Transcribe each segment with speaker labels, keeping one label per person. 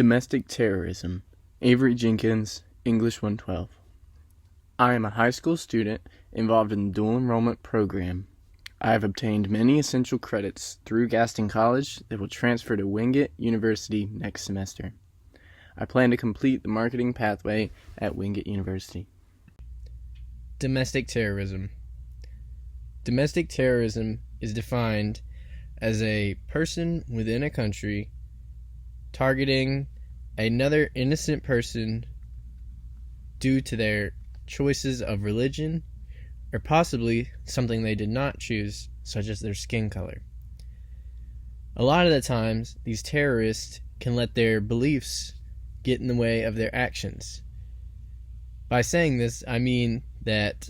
Speaker 1: Domestic Terrorism. Avery Jenkins, English 112. I am a high school student involved in the dual enrollment program. I have obtained many essential credits through Gaston College that will transfer to Wingate University next semester. I plan to complete the marketing pathway at Wingate University.
Speaker 2: Domestic terrorism. Domestic terrorism is defined as a person within a country targeting another innocent person due to their choices of religion or possibly something they did not choose, such as their skin color. A lot of the times, these terrorists can let their beliefs get in the way of their actions. By saying this, I mean that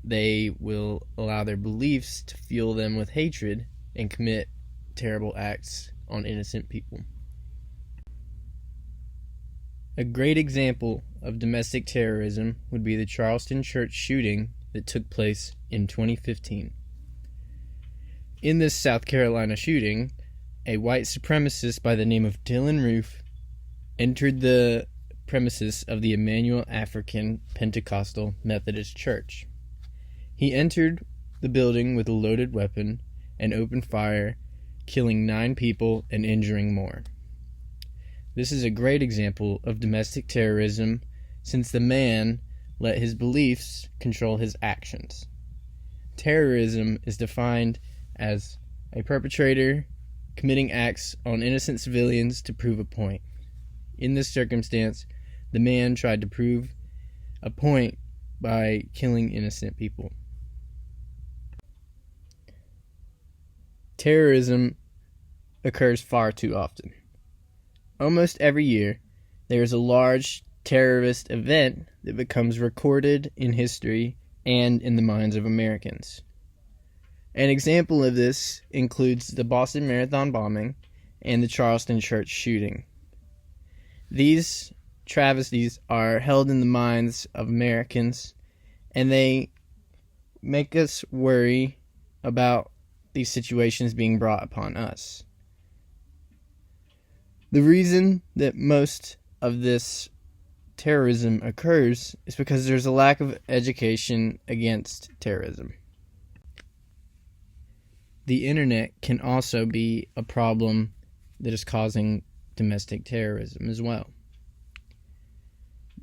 Speaker 2: they will allow their beliefs to fuel them with hatred and commit terrible acts on innocent people. A great example of domestic terrorism would be the Charleston church shooting that took place in 2015. In this South Carolina shooting, a white supremacist by the name of Dylann Roof entered the premises of the Emmanuel African Pentecostal Methodist Church. He entered the building with a loaded weapon and opened fire, killing 9 people and injuring more. This is a great example of domestic terrorism since the man let his beliefs control his actions. Terrorism is defined as a perpetrator committing acts on innocent civilians to prove a point. In this circumstance, the man tried to prove a point by killing innocent people. Terrorism occurs far too often. Almost every year, there is a large terrorist event that becomes recorded in history and in the minds of Americans. An example of this includes the Boston Marathon bombing and the Charleston church shooting. These travesties are held in the minds of Americans, and they make us worry about these situations being brought upon us. The reason that most of this terrorism occurs is because there's a lack of education against terrorism. The internet can also be a problem that is causing domestic terrorism as well.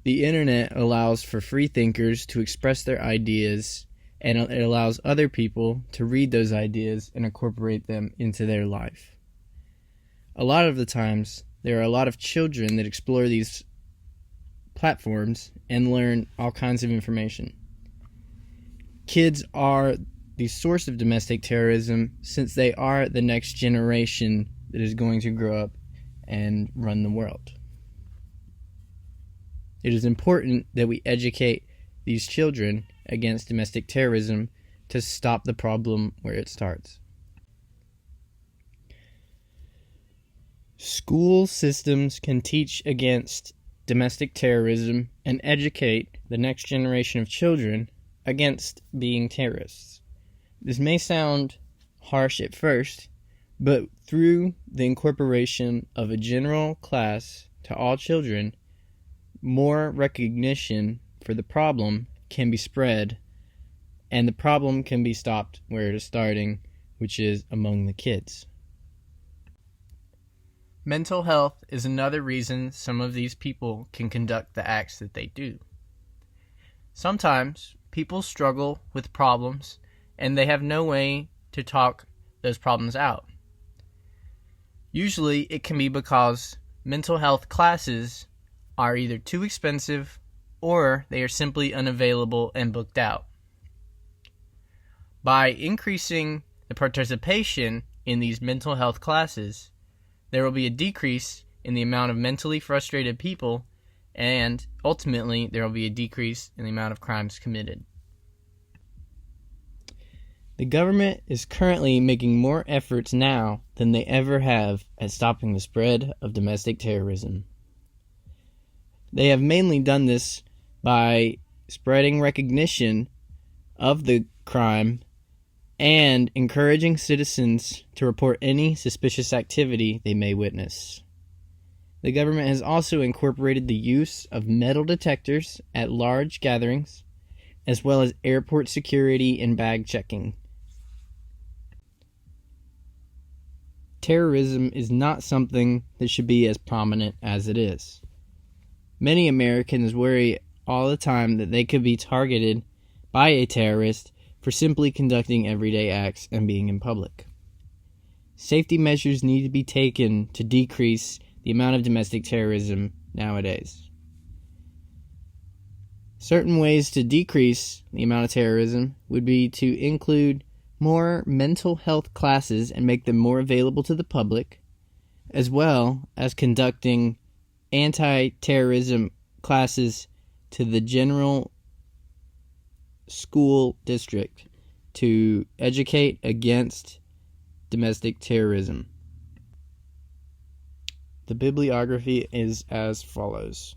Speaker 2: The internet allows for free thinkers to express their ideas, and it allows other people to read those ideas and incorporate them into their life. A lot of the times, there are a lot of children that explore these platforms and learn all kinds of information. Kids are the source of domestic terrorism since they are the next generation that is going to grow up and run the world. It is important that we educate these children against domestic terrorism to stop the problem where it starts. School systems can teach against domestic terrorism and educate the next generation of children against being terrorists. This may sound harsh at first, but through the incorporation of a general class to all children, more recognition for the problem can be spread, and the problem can be stopped where it is starting, which is among the kids. Mental health is another reason some of these people can conduct the acts that they do. Sometimes people struggle with problems and they have no way to talk those problems out. Usually it can be because mental health classes are either too expensive or they are simply unavailable and booked out. By increasing the participation in these mental health classes, there will be a decrease in the amount of mentally frustrated people, and ultimately there will be a decrease in the amount of crimes committed. The government is currently making more efforts now than they ever have at stopping the spread of domestic terrorism. They have mainly done this by spreading recognition of the crime and encouraging citizens to report any suspicious activity they may witness. The government has also incorporated the use of metal detectors at large gatherings, as well as airport security and bag checking. Terrorism is not something that should be as prominent as it is. Many Americans worry all the time that they could be targeted by a terrorist for simply conducting everyday acts and being in public. Safety measures need to be taken to decrease the amount of domestic terrorism nowadays. Certain ways to decrease the amount of terrorism would be to include more mental health classes and make them more available to the public, as well as conducting anti-terrorism classes to the general school district to educate against domestic terrorism. The bibliography is as follows.